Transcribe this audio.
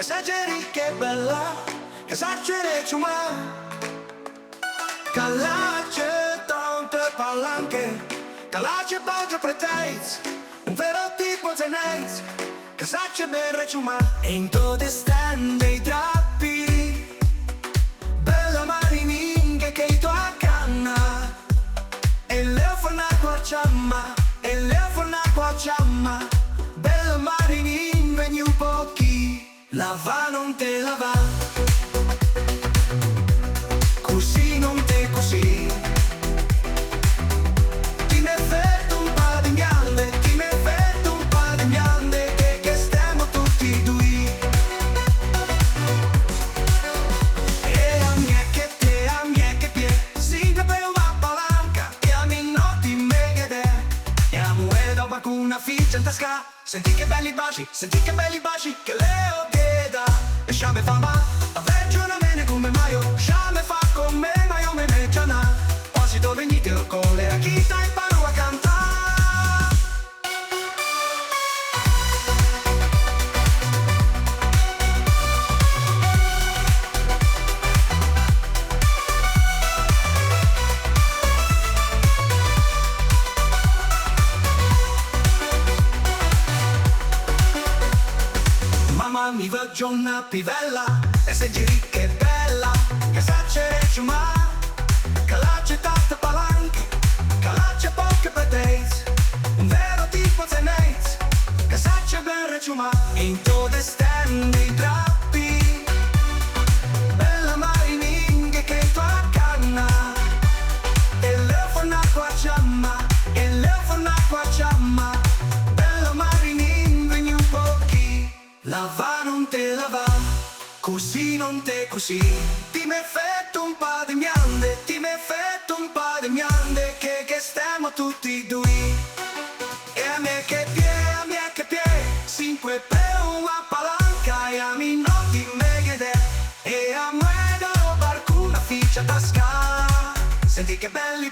Passeggeri che bella, che saccere ciuma. Calace tante palanche, calace baggia preteiz, un vero tipo teneis, che sacce berre ciuma. E in tode stand dei drappi, bella marininghe che i tua canna. E leo forna qua ciamma, e leo forna qua ciamma. Bella marininghe ni un pochi, lava non te lava. Così non te così. Ti me fetto un po' di miande, ti me fetto un po' di miande, che stiamo tutti due. E a mie che te, a mie che pie, si deve una palanca, e a me non ti meghe. E a mue dopo con una ficha in tasca. Senti che belli baci, senti che belli baci, che leo chieda. E sciame fa ma, a vergiona mene come maio. Sciame fa come maio me mecciana. Quasi dove venite con le achita imparo a cantare. Mamma mi va giorna pivella, e se giri che bella, che saccere ciuma. Calace tante palanche, calace poche peteis, un vero tipo teneis, che sacce berre ciuma. In tode stand dei drappi, bella marininghe che tua canna. E leo forna qua ciamma, e leo forna qua ciamma. Bella marininghe ni un pochi, lava non te lava, così non te così. Ti me fetto un po' di miande, ti me fetto un po' di miande, che stiamo tutti due. E a me che pie, cinque per una palanca, e a me non ti meghe. E a me da barco una ficha tasca. Senti che belli